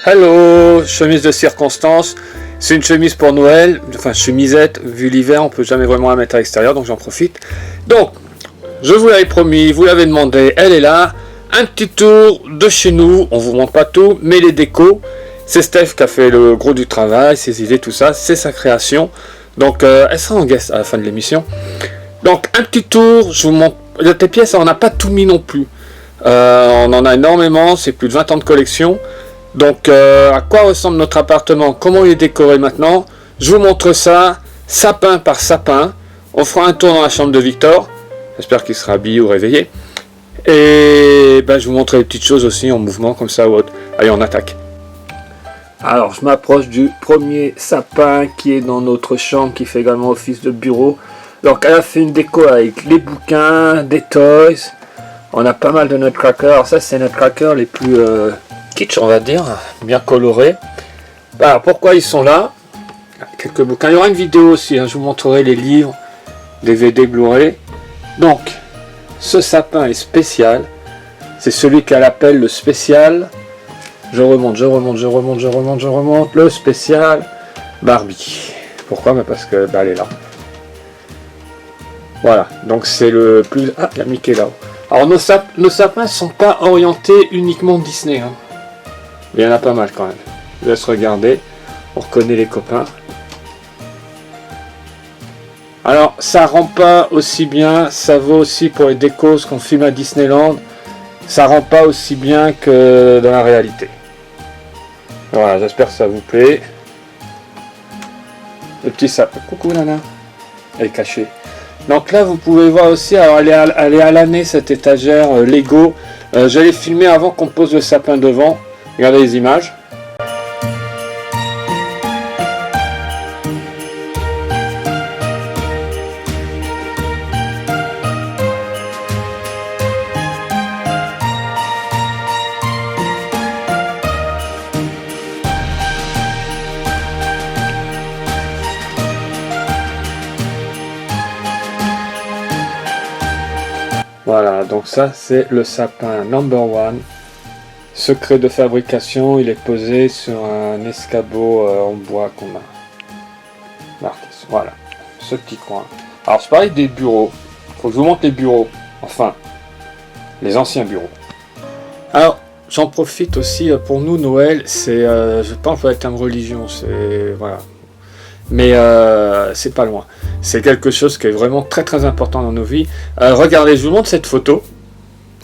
Hello, chemise de circonstance. C'est une chemise pour Noël, enfin chemisette, vu l'hiver, on peut jamais vraiment la mettre à l'extérieur, donc j'en profite. Donc, je vous l'avais promis, vous l'avez demandé, elle est là. Un petit tour de chez nous, on vous montre pas tout, mais les décos. C'est Steph qui a fait le gros du travail, ses idées, tout ça, c'est sa création. Donc, elle sera en guest à la fin de l'émission. Donc, un petit tour, je vous montre. Tes pièces, on n'a pas tout mis non plus. On en a énormément, c'est plus de 20 ans de collection. Donc, à quoi ressemble notre appartement, comment il est décoré maintenant, je vous montre ça, sapin par sapin. On fera un tour dans la chambre de Victor, j'espère qu'il sera habillé ou réveillé. Et ben, je vous montrerai des petites choses aussi en mouvement comme ça ou autre. Allez, on attaque. Alors, je m'approche du premier sapin qui est dans notre chambre, qui fait également office de bureau. Donc, elle a fait une déco avec les bouquins, des toys. On a pas mal de nutcrackers. Alors ça, c'est nutcrackers les plus kitsch, on va dire, bien colorés. Alors, pourquoi ils sont là? Quelques bouquins. Il y aura une vidéo aussi, hein, je vous montrerai les livres, DVD, Blu-ray. Donc, ce sapin est spécial. C'est celui qu'elle appelle le spécial. Je remonte. Le spécial Barbie. Pourquoi? Parce que elle est là. Voilà, donc c'est le plus... Ah, il y a Mickey là-haut. Alors nos sapins ne sont pas orientés uniquement Disney. Hein. Il y en a pas mal quand même. Je laisse regarder. On reconnaît les copains. Alors ça rend pas aussi bien. Ça vaut aussi pour les décos qu'on filme à Disneyland. Ça rend pas aussi bien que dans la réalité. Voilà, j'espère que ça vous plaît. Le petit sapin. Coucou Nana. Elle est cachée. Donc là vous pouvez voir aussi, alors elle est à l'année cette étagère Lego. J'allais filmer avant qu'on pose le sapin devant. Regardez les images. Voilà, donc ça c'est le sapin number one. Secret de fabrication, il est posé sur un escabeau en bois qu'on a marqué. Voilà, ce petit coin. Alors c'est pareil des bureaux. Faut que je vous montre les bureaux. Enfin, les anciens bureaux. Alors, j'en profite aussi pour nous, Noël, c'est, je pense, que ça va être une religion. C'est voilà. Mais c'est pas loin. C'est quelque chose qui est vraiment très très important dans nos vies. Regardez, je vous montre cette photo.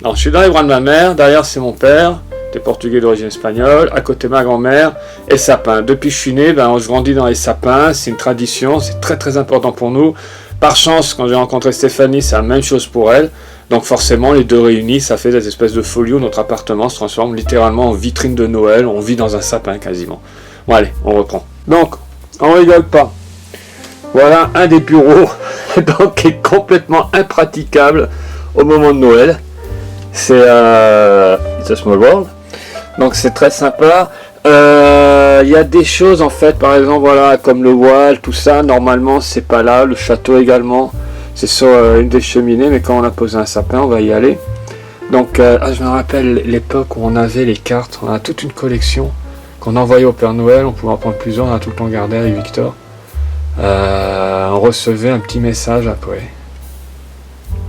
Alors, je suis dans les bras de ma mère. Derrière, c'est mon père. T'es portugais d'origine espagnole. À côté, ma grand-mère. Et sapin. Depuis que je suis né, je grandis dans les sapins. C'est une tradition. C'est très très important pour nous. Par chance, quand j'ai rencontré Stéphanie, c'est la même chose pour elle. Donc forcément, les deux réunis, ça fait des espèces de folie où notre appartement se transforme littéralement en vitrine de Noël. On vit dans un sapin quasiment. Bon allez, on reprend. Donc, on rigole pas. Voilà un des bureaux donc, qui est complètement impraticable au moment de Noël. C'est It's a Small World. Donc c'est très sympa. Il y a des choses en fait, par exemple, voilà, comme le voile, tout ça, normalement c'est pas là. Le château également, c'est sur une des cheminées, mais quand on a posé un sapin, on va y aller. Donc je me rappelle l'époque où on avait les cartes, on a toute une collection qu'on envoyait au Père Noël, on pouvait en prendre plusieurs, on a tout le temps gardé avec Victor. On recevait un petit message après.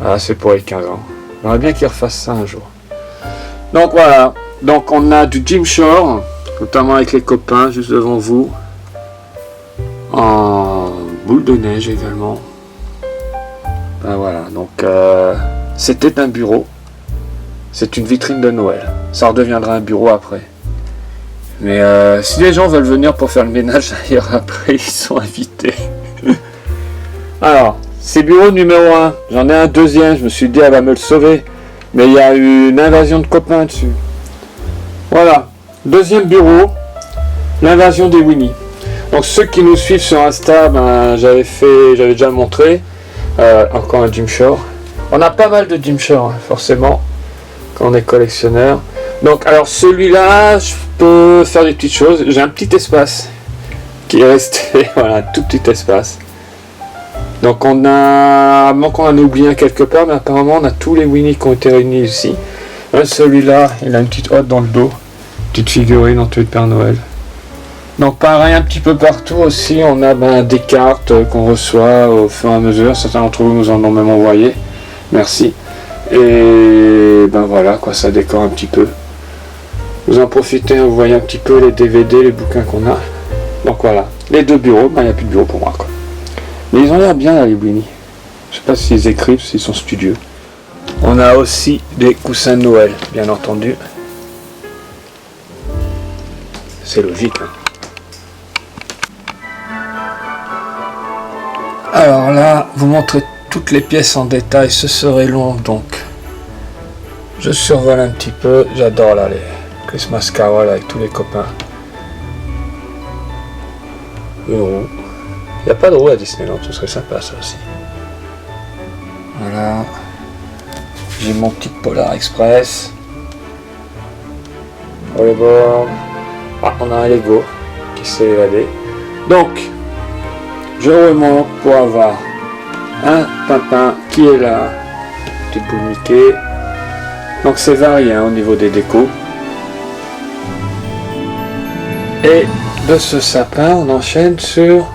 Ah, c'est pour les 15 ans. J'aimerais bien qu'ils refassent ça un jour. Donc voilà, donc on a du Jim Shore, notamment avec les copains juste devant vous. En boule de neige également. Ben voilà, donc c'était un bureau. C'est une vitrine de Noël. Ça redeviendra un bureau après. Mais si les gens veulent venir pour faire le ménage d'ailleurs après, ils sont invités. Alors, c'est bureau numéro 1. J'en ai un deuxième, je me suis dit elle va me le sauver. Mais il y a eu une invasion de copains dessus. Voilà, deuxième bureau, l'invasion des Winnie. Donc ceux qui nous suivent sur Insta, j'avais déjà montré. Encore un Jim Shore. On a pas mal de Jim Shore, hein, forcément, quand on est collectionneur. Donc, alors celui-là, je peux faire des petites choses. J'ai un petit espace qui est resté, voilà, un tout petit espace. Donc on a, manquant en a oublié un quelque part, mais apparemment on a tous les Winnie qui ont été réunis ici. Celui-là, il a une petite hotte dans le dos. Petite figurine en tenue de Père Noël. Donc pareil, un petit peu partout aussi, on a des cartes qu'on reçoit au fur et à mesure. Certains d'entre vous nous en ont même envoyé. Merci. Et voilà, quoi, ça décore un petit peu. Vous en profitez, vous voyez un petit peu les DVD, les bouquins qu'on a. Donc voilà, les deux bureaux, il n'y a plus de bureau pour moi, quoi. Mais ils ont l'air bien là, les Blini. Je sais pas s'ils écrivent, s'ils sont studieux. On a aussi des coussins de Noël, bien entendu. C'est logique, hein. Alors là, vous montrez toutes les pièces en détail, ce serait long, donc je survole un petit peu. J'adore là les Christmas Carol avec tous les copains. Une roue. Il n'y a pas de roue à Disneyland, ce serait sympa ça aussi. Voilà. J'ai mon petit Polar Express. Pour les bords. Ah, on a un Lego qui s'est évadé. Donc, je remonte pour avoir un Pimpin qui est là. Petit bout de Mickey. Donc c'est varié au niveau des décos. Et de ce sapin, on enchaîne sur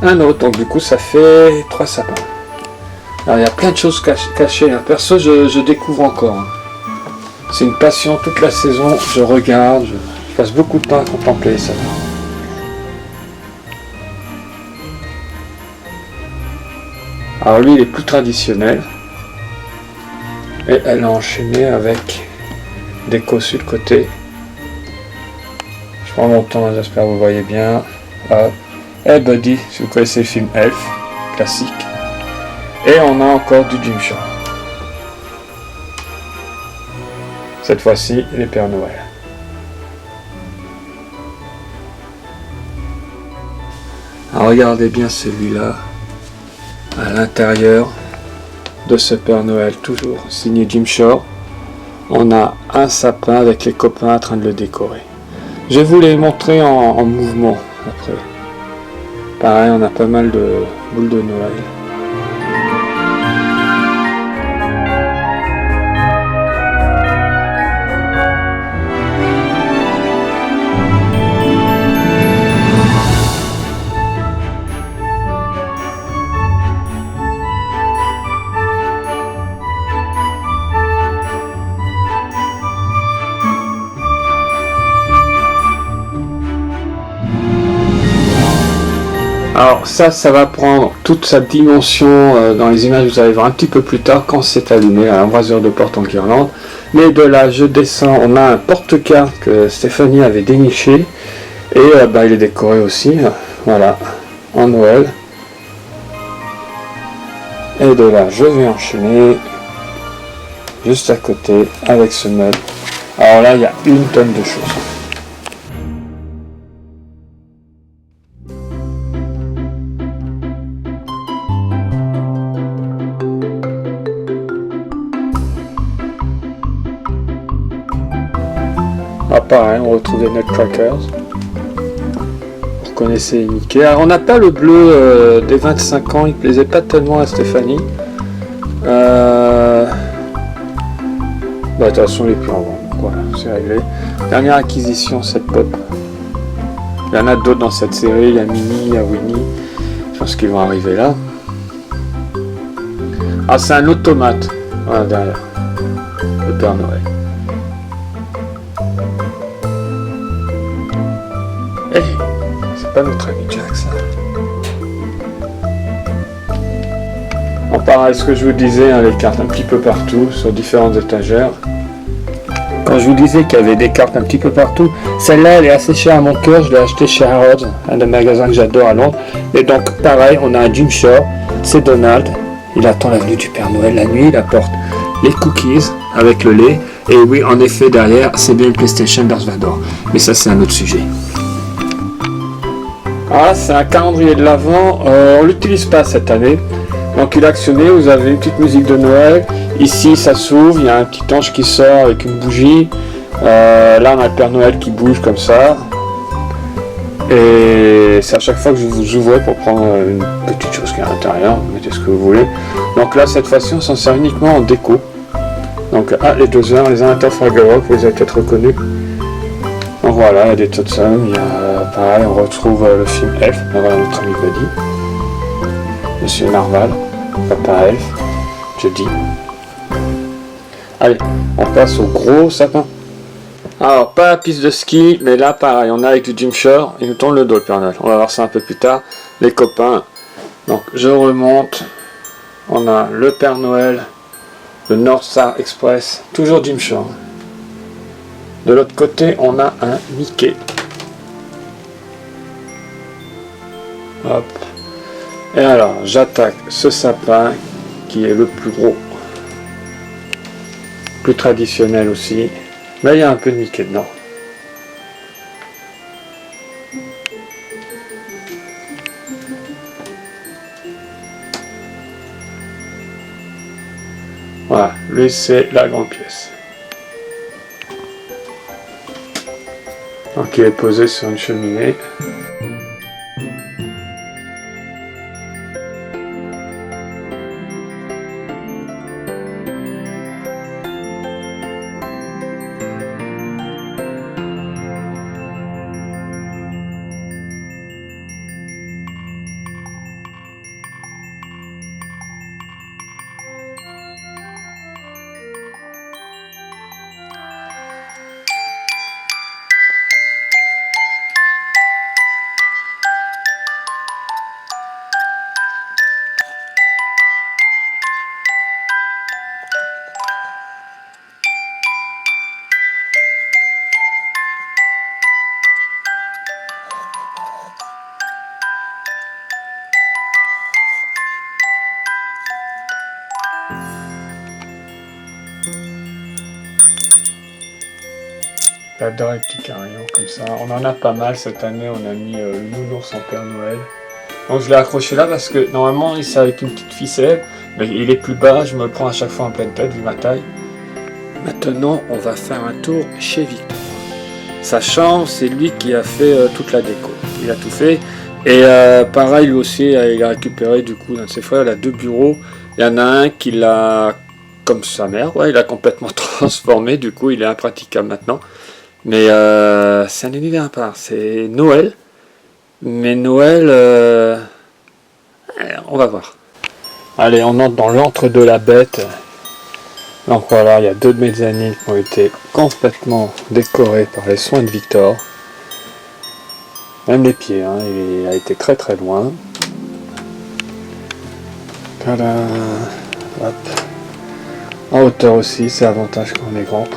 un autre. Donc du coup, ça fait 3 sapins. Alors il y a plein de choses cachées. Perso, je découvre encore. C'est une passion toute la saison. Je regarde, je passe beaucoup de temps à contempler ça. Alors lui, il est plus traditionnel. Et elle a enchaîné avec déco sur le côté. Je prends mon temps, j'espère que vous voyez bien. Hey Buddy, si vous connaissez le film Elf, classique. Et on a encore du Jim Shore. Cette fois-ci, les Pères Noël. Alors regardez bien celui-là. À l'intérieur de ce Père Noël, toujours signé Jim Shore, on a un sapin avec les copains en train de le décorer. Je vais vous les montrer en mouvement après. Pareil, on a pas mal de boules de Noël. Alors ça va prendre toute sa dimension dans les images, vous allez voir un petit peu plus tard quand c'est allumé à l'embrasure de porte en guirlande. Mais de là, je descends, on a un porte-carte que Stéphanie avait déniché. Et il est décoré aussi, voilà, en Noël. Et de là, je vais enchaîner juste à côté avec ce meuble. Alors là, il y a une tonne de choses. Ah, pareil, on retrouve les Nutcrackers. Vous reconnaissez Mickey. Alors, on n'a pas le bleu des 25 ans, il plaisait pas tellement à Stéphanie. De toute façon, les plus en vente. Voilà, c'est réglé. Dernière acquisition, cette pop. Il y en a d'autres dans cette série. Il y a Minnie, il y a Winnie. Je pense qu'ils vont arriver là. Ah, c'est un automate. Voilà, derrière. Le Père Noël. Hey, c'est pas notre ami Jack, ça. En pareil, ce que je vous disais, les cartes un petit peu partout, sur différentes étagères. Quand je vous disais qu'il y avait des cartes un petit peu partout, celle-là, elle est assez chère à mon cœur. Je l'ai achetée chez Harrods, un des magasins que j'adore à Londres. Et donc, pareil, on a un Jim Shore, c'est Donald. Il attend la venue du Père Noël la nuit, il apporte les cookies avec le lait. Et oui, en effet, derrière, c'est bien une PlayStation Darth Vader. Mais ça, c'est un autre sujet. Ah, c'est un calendrier de l'Avent, on ne l'utilise pas cette année. Donc il est actionné, vous avez une petite musique de Noël. Ici ça s'ouvre, il y a un petit ange qui sort avec une bougie. Là on a le Père Noël qui bouge comme ça. Et c'est à chaque fois que je vous ouvre pour prendre une petite chose qui est à l'intérieur, vous mettez ce que vous voulez. Donc là cette fois-ci on s'en sert uniquement en déco. Donc les 2 heures, les Interfragerrock, vous les avez peut-être reconnus. Donc voilà, il y a des totems, il y a pareil, on retrouve le film Elf, voilà notre ami Buddy. Monsieur Narval, Papa Elf, je dis. Allez, on passe au gros sapin. Alors, pas la piste de ski, mais là pareil, on est avec du Jim Shore, il nous tourne le dos le Père Noël. On va voir ça un peu plus tard, les copains. Donc je remonte, on a le Père Noël, le North Star Express, toujours Jim Shore. De l'autre côté, on a un Mickey. Hop. Et alors, j'attaque ce sapin qui est le plus gros. Plus traditionnel aussi. Mais il y a un peu de Mickey dedans. Voilà, lui c'est la grande pièce. Donc il est posé sur une cheminée. J'adore les petits carillons comme ça. On en a pas mal cette année. On a mis le nounours en Père Noël. Donc je l'ai accroché là parce que normalement il c'est avec une petite ficelle. Mais il est plus bas. Je me le prends à chaque fois en pleine tête vu ma taille. Maintenant on va faire un tour chez Victor. Sa chambre, c'est lui qui a fait toute la déco. Il a tout fait. Et pareil lui aussi il a récupéré du coup d'un de ses frères. Il a 2 bureaux. Il y en a un qui l'a comme sa mère. Ouais, il a complètement transformé. Du coup il est impraticable maintenant. Mais c'est un univers à part, c'est Noël, mais Noël, on va voir. Allez, on entre dans l'antre de la bête. Donc voilà, il y a 2 de mezzanines qui ont été complètement décorés par les soins de Victor. Même les pieds, hein, il a été très très loin. Tada. Hop. En hauteur aussi, c'est avantage quand on est grand.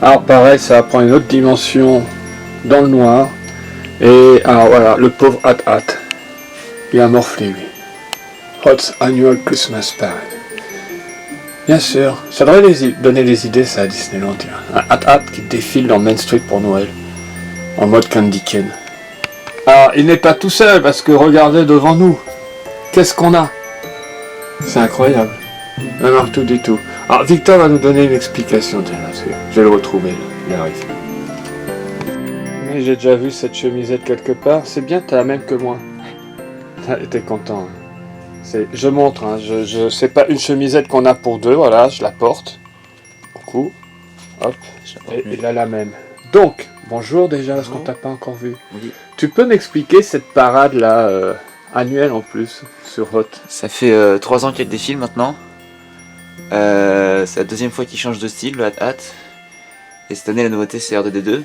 Alors pareil, ça va prendre une autre dimension dans le noir. Et alors voilà, le pauvre Hat, il a morflé lui. Hot's Annual Christmas Parade. Bien sûr, ça devrait donner des idées ça à Disneyland. Un Hat qui défile dans Main Street pour Noël. En mode Candy Cane. Alors il n'est pas tout seul parce que regardez devant nous. Qu'est-ce qu'on a? C'est incroyable. Un marteau du tout. Alors Victor va nous donner une explication là-dessus. Je vais le retrouver, là. Il arrive. Mais j'ai déjà vu cette chemisette quelque part. C'est bien, t'as la même que moi. T'es content. Hein. Je montre, hein. C'est pas une chemisette qu'on a pour 2, voilà, je la porte. Coucou. Hop. Et il a la même. Donc, bonjour déjà, parce qu'on t'a pas encore vu. Oui. Tu peux m'expliquer cette parade là, annuelle en plus, sur Hot? Ça fait 3 ans qu'il défile maintenant. C'est la 2e fois qu'il change de style, le Hat. Et cette année la nouveauté c'est R2D2.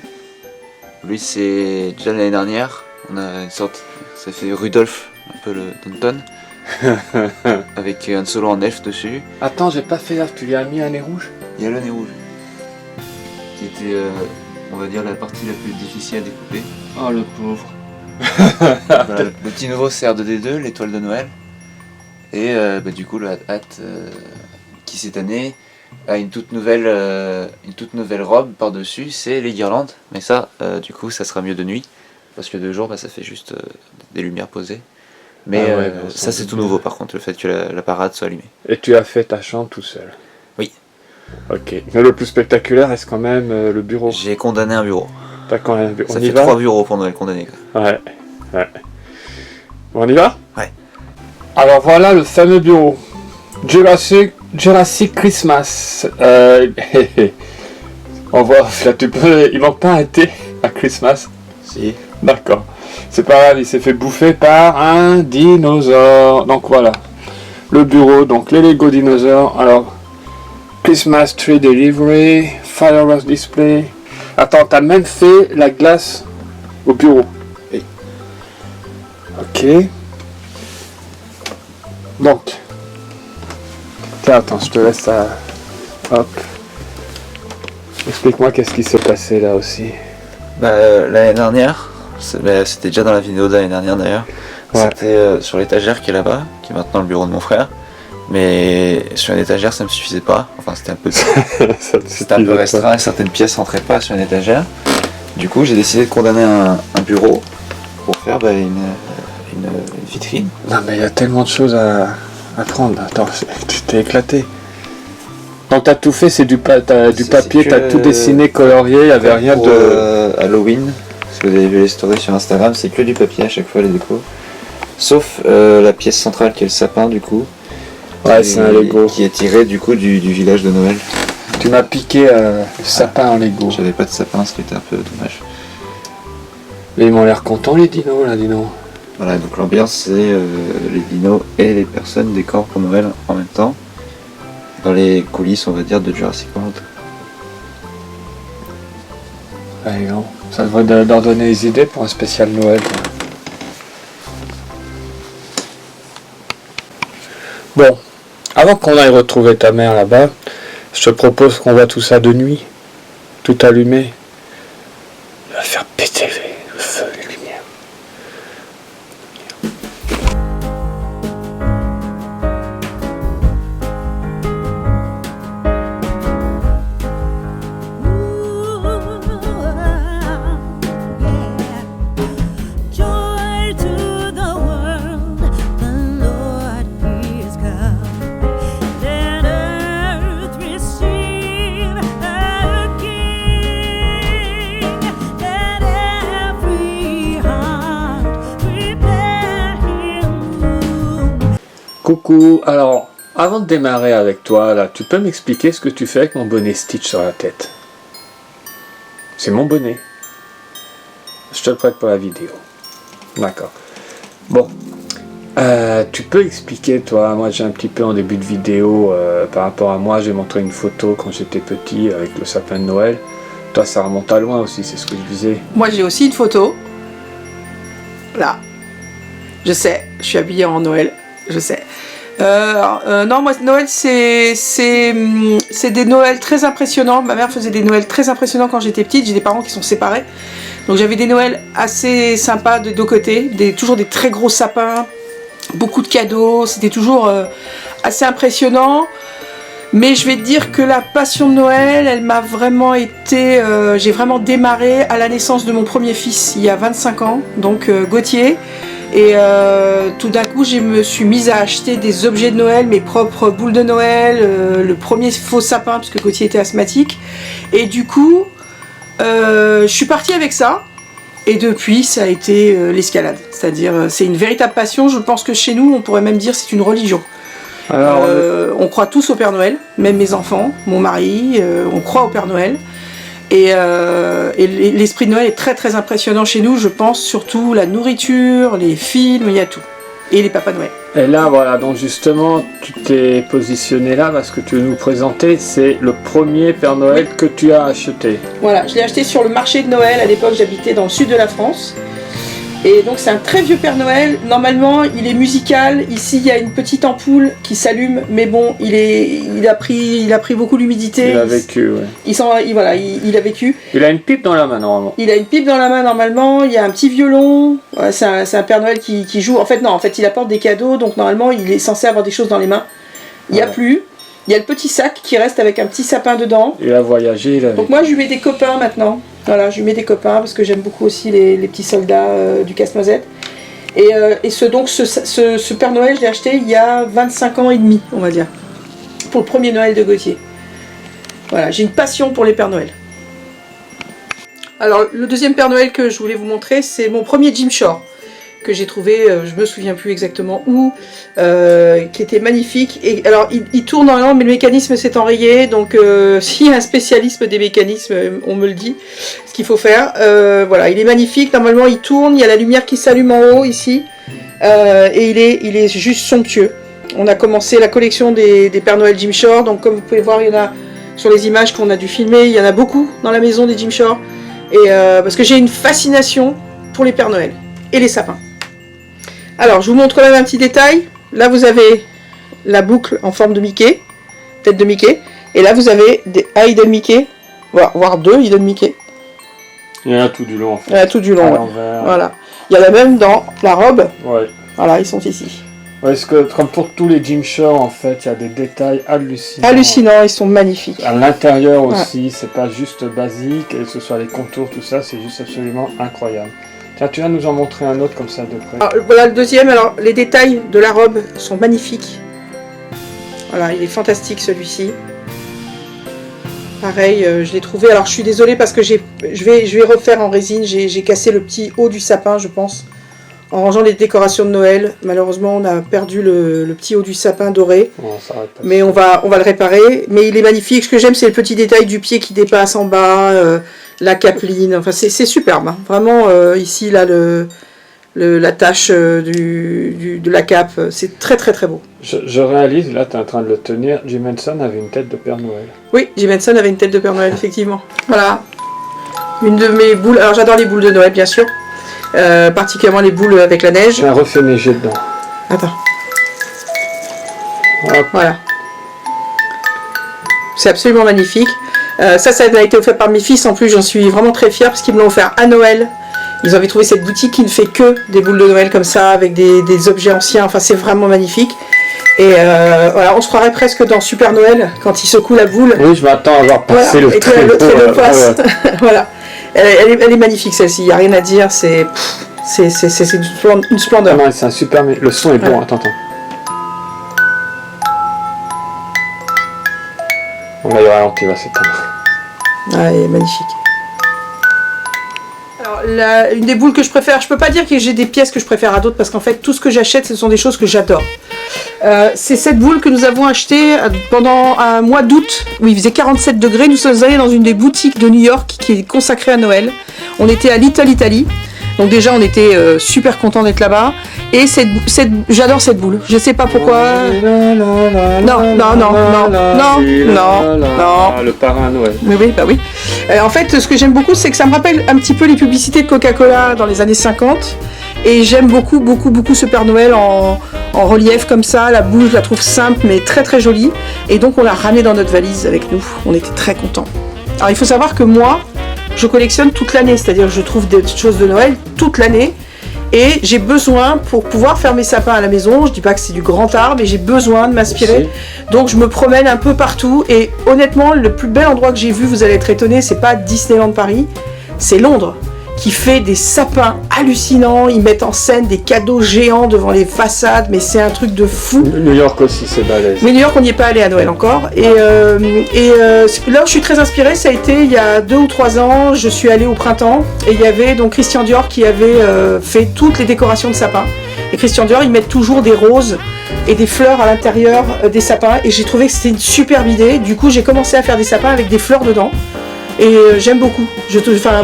Lui c'est déjà l'année dernière. On a une sorte, ça fait Rudolph, un peu le Danton. Avec un solo en elfe dessus. Attends, j'ai pas fait gaffe, tu lui as mis un nez rouge? Il y a le nez rouge. Qui était, on va dire, la partie la plus difficile à découper. Oh le pauvre. Voilà, le petit nouveau c'est R2D2, l'étoile de Noël. Et du coup le Hat qui cette année a une toute nouvelle robe par-dessus, c'est les guirlandes. Mais ça, du coup, ça sera mieux de nuit. Parce que de jour, ça fait juste des lumières posées. Mais ça, c'est tout nouveau par contre, le fait que la parade soit allumée. Et tu as fait ta chambre tout seul? Oui. Ok. Mais le plus spectaculaire reste quand même le bureau. J'ai condamné un bureau. T'as quand même un bureau. Ça fait 3 bureaux pour Noël condamné. Ouais. Bon, on y va? Ouais. Alors voilà le fameux bureau. Jurassic Christmas. On voit, là, il manque pas un thé à Christmas. Si. D'accord. C'est pas grave, il s'est fait bouffer par un dinosaure. Donc voilà. Le bureau, donc les Lego dinosaures. Alors, Christmas tree delivery, fireworks display. Attends, t'as même fait la glace au bureau. Oui. Ok. Donc. Tiens, attends, je te laisse ça. Hop. Explique-moi qu'est-ce qui s'est passé là aussi. L'année dernière, c'était déjà dans la vidéo de l'année dernière d'ailleurs. Ouais. C'était sur l'étagère qui est là-bas, qui est maintenant le bureau de mon frère. Mais sur une étagère, ça me suffisait pas. Enfin, c'était un peu, c'était un peu restreint et certaines pièces rentraient pas sur une étagère. Du coup, j'ai décidé de condamner un bureau pour faire une vitrine. Non, mais il y a tellement de choses à prendre. Attends, tu t'es éclaté. Donc t'as tout fait, c'est du papier, que, t'as tout dessiné, colorié, il n'y avait rien pour, de... Halloween, parce que vous avez vu les stories sur Instagram, c'est que du papier à chaque fois les décos. Sauf la pièce centrale qui est le sapin du coup. Ouais, c'est un Lego. Qui est tiré du coup du village de Noël. Tu m'as piqué le sapin en Lego. J'avais pas de sapin, ce qui était un peu dommage. Mais ils m'ont l'air contents les dinos là, dis donc. Voilà, donc l'ambiance c'est les dinos et les personnes décorent pour Noël en même temps. Dans les coulisses, on va dire, de Jurassic World. Allez, non. Ça devrait leur donner des idées pour un spécial Noël. Bon, avant qu'on aille retrouver ta mère là-bas, je te propose qu'on voit tout ça de nuit, tout allumé. Il va faire péter le feu, les lumières. Coucou, alors, avant de démarrer avec toi, là, tu peux m'expliquer ce que tu fais avec mon bonnet Stitch sur la tête? C'est mon bonnet. Je te le prête pour la vidéo. D'accord. Bon, tu peux expliquer, toi, moi j'ai un petit peu en début de vidéo, par rapport à moi, j'ai montré une photo quand j'étais petit avec le sapin de Noël. Toi, ça remonte à loin aussi, c'est ce que je disais. Moi j'ai aussi une photo. Là. Je sais, je suis habillée en Noël. Je sais. Non, moi, Noël, c'est des Noëls très impressionnants. Ma mère faisait des Noëls très impressionnants quand j'étais petite. J'ai des parents qui sont séparés. Donc j'avais des Noëls assez sympas de deux côtés. Toujours des très gros sapins, beaucoup de cadeaux. C'était toujours assez impressionnant. Mais je vais te dire que la passion de Noël, elle m'a vraiment été... j'ai vraiment démarré à la naissance de mon premier fils, il y a 25 ans, donc Gauthier. Et tout d'un coup, je me suis mise à acheter des objets de Noël, mes propres boules de Noël, le premier faux sapin, parce que Gauthier était asthmatique. Et du coup, je suis partie avec ça. Et depuis, ça a été l'escalade. C'est-à-dire, c'est une véritable passion. Je pense que chez nous, on pourrait même dire c'est une religion. Alors, on croit tous au Père Noël, même mes enfants, mon mari, on croit au Père Noël. Et l'esprit de Noël est très très impressionnant chez nous, je pense, surtout la nourriture, les films, il y a tout. Et les papas Noël. Et là, voilà, donc justement, tu t'es positionné là parce que tu veux nous présenter, c'est le premier Père Noël que tu as acheté. Voilà, je l'ai acheté sur le marché de Noël, à l'époque j'habitais dans le sud de la France. Et donc c'est un très vieux Père Noël, normalement il est musical, ici il y a une petite ampoule qui s'allume, mais bon, il a pris beaucoup d'humidité. Il a vécu, ouais. Il a vécu. Il a une pipe dans la main normalement. Il a une pipe dans la main normalement, il y a un petit violon, ouais, c'est un Père Noël qui joue, en fait il apporte des cadeaux, donc normalement il est censé avoir des choses dans les mains. Il n'y a plus, il y a le petit sac qui reste avec un petit sapin dedans. Il a voyagé, il a donc moi je lui mets des copains maintenant. Voilà, je lui mets des copains parce que j'aime beaucoup aussi les petits soldats du Casse-Noisette. Et ce Père Noël, je l'ai acheté il y a 25 ans et demi, on va dire. Pour le premier Noël de Gauthier. Voilà, j'ai une passion pour les Pères Noël. Alors, le deuxième Père Noël que je voulais vous montrer, c'est mon premier Jim Shore, que j'ai trouvé, je me souviens plus exactement où, qui était magnifique. Et alors il tourne normalement, mais le mécanisme s'est enrayé, donc s'il y a un spécialiste des mécanismes, on me le dit, ce qu'il faut faire. Voilà, il est magnifique, normalement il tourne, il y a la lumière qui s'allume en haut ici, et il est juste somptueux. On a commencé la collection des Pères Noël Jim Shore, donc comme vous pouvez voir, il y en a sur les images qu'on a dû filmer, il y en a beaucoup dans la maison des Jim Shore, et parce que j'ai une fascination pour les Pères Noël et les sapins. Alors, je vous montre quand même un petit détail. Là, vous avez la boucle en forme de Mickey, tête de Mickey, et là, vous avez un Hidden Mickey, voire deux Hidden Mickey. Il y en a tout du long, en fait. Il y en a tout du long, ouais. Voilà. Il y en a même dans la robe. Ouais. Voilà, ils sont ici. Ouais, parce que, comme pour tous les Jim Shore, en fait, il y a des détails hallucinants. Hallucinants, ils sont magnifiques. À l'intérieur aussi, c'est pas juste basique, et que ce soit les contours, tout ça, c'est juste absolument incroyable. Tiens, tu vas nous en montrer un autre comme ça de près. Alors, voilà le deuxième. Alors, les détails de la robe sont magnifiques. Voilà, il est fantastique celui-ci. Pareil, je l'ai trouvé. Alors, je suis désolée parce que je vais refaire en résine. J'ai cassé le petit haut du sapin, je pense, en rangeant les décorations de Noël. Malheureusement, on a perdu le petit haut du sapin doré. Bon, ça mais on va le réparer. Mais il est magnifique. Ce que j'aime, c'est le petit détail du pied qui dépasse en bas, la capeline. Enfin, c'est superbe. Hein. Vraiment, ici, là, la tache de la cape, c'est très très très beau. Je réalise, là, tu es en train de le tenir. Jim Henson avait une tête de Père Noël. Oui, Jim Henson avait une tête de Père Noël, effectivement. Voilà. Une de mes boules. Alors, j'adore les boules de Noël, bien sûr. Particulièrement les boules avec la neige. J'ai un reflet neigé dedans. Attends. Hop. Voilà. C'est absolument magnifique. Ça a été offert par mes fils. En plus, j'en suis vraiment très fière parce qu'ils me l'ont offert à Noël. Ils avaient trouvé cette boutique qui ne fait que des boules de Noël comme ça, avec des objets anciens. Enfin, c'est vraiment magnifique. Et voilà, on se croirait presque dans Super Noël quand il secoue la boule. Oui, je m'attends à voir passer voilà. le traîneau. Le traîneau passe. Voilà. Elle est magnifique celle-ci, il n'y a rien à dire, c'est une splendeur. Non, c'est un super... Le son est bon, attends. On va y ralenti, il va s'éteindre. Ah, elle est magnifique. Alors, une des boules que je préfère, je peux pas dire que j'ai des pièces que je préfère à d'autres parce qu'en fait tout ce que j'achète ce sont des choses que j'adore. C'est cette boule que nous avons achetée pendant un mois d'août où il faisait 47 degrés. Nous sommes allés dans une des boutiques de New York qui est consacrée à Noël. On était à Little Italy. Donc déjà on était super contents d'être là-bas. Et j'adore cette boule. Je sais pas pourquoi. Non. Le parrain Noël. Oui, bah oui. En fait, ce que j'aime beaucoup, c'est que ça me rappelle un petit peu les publicités de Coca-Cola dans les années 50. Et j'aime beaucoup ce Père Noël en relief comme ça. La boule, je la trouve simple mais très très jolie. Et donc on l'a ramené dans notre valise avec nous. On était très contents. Alors il faut savoir que moi, je collectionne toute l'année. C'est-à-dire que je trouve des choses de Noël toute l'année. Et j'ai besoin, pour pouvoir faire mes sapins à la maison, je dis pas que c'est du grand art, mais j'ai besoin de m'inspirer. Donc je me promène un peu partout. Et honnêtement, le plus bel endroit que j'ai vu, vous allez être étonnés, c'est pas Disneyland Paris, c'est Londres, qui fait des sapins hallucinants. Ils mettent en scène des cadeaux géants devant les façades, mais c'est un truc de fou. New York aussi, c'est balèze. Mais New York, on n'y est pas allé à Noël encore. Et là où je suis très inspirée, ça a été il y a 2 ou 3 ans, je suis allée au printemps, et il y avait donc Christian Dior qui avait fait toutes les décorations de sapins. Et Christian Dior, ils mettent toujours des roses et des fleurs à l'intérieur des sapins, et j'ai trouvé que c'était une superbe idée. Du coup, j'ai commencé à faire des sapins avec des fleurs dedans. Et j'aime beaucoup.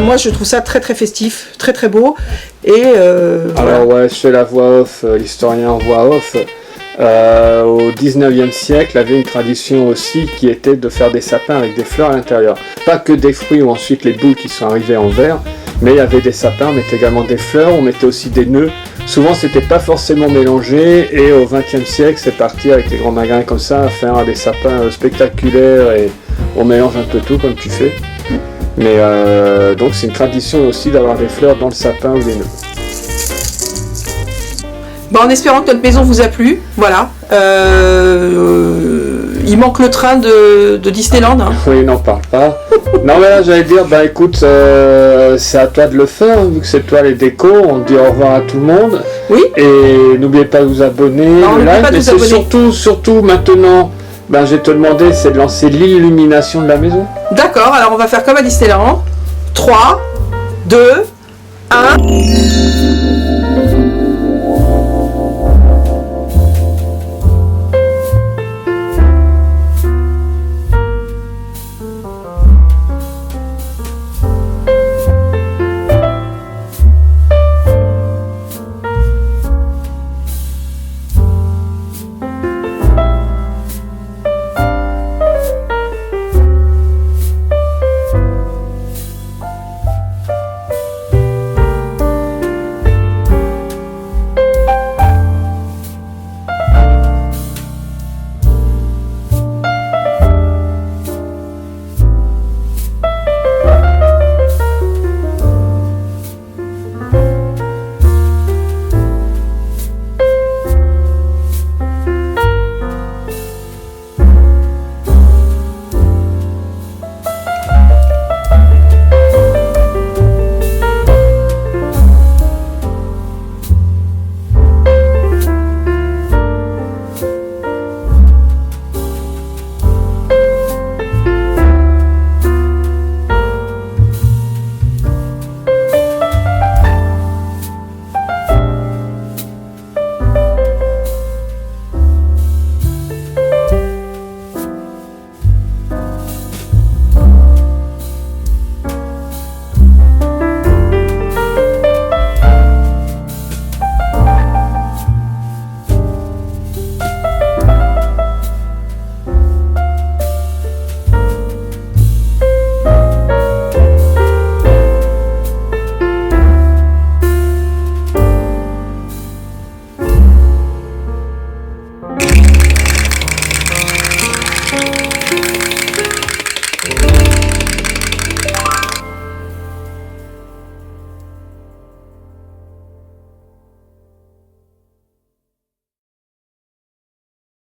Moi, je trouve ça très très festif, très très beau. Et alors ouais, je fais la voix off, l'historien en voix off. Au 19e siècle, avait une tradition aussi qui était de faire des sapins avec des fleurs à l'intérieur. Pas que des fruits ou ensuite les boules qui sont arrivées en verre, mais il y avait des sapins, on mettait également des fleurs, on mettait aussi des nœuds. Souvent, c'était pas forcément mélangé, et au 20e siècle, c'est parti avec les grands magasins comme ça à faire des sapins spectaculaires, et on mélange un peu tout comme tu fais. Mais donc c'est une tradition aussi d'avoir des fleurs dans le sapin ou des nœuds. Bon, en espérant que notre maison vous a plu, voilà. Il manque le train de Disneyland. Hein. Oui, n'en parle pas. Non mais là j'allais dire, bah écoute, c'est à toi de le faire, vu que c'est toi les décos, on dit au revoir à tout le monde. Oui. Et n'oubliez pas de vous abonner. Non, n'oubliez pas de vous abonner. Surtout maintenant, ben, je vais te demander, c'est de lancer l'illumination de la maison. D'accord, alors on va faire comme à Disneyland. 3, 2, 1...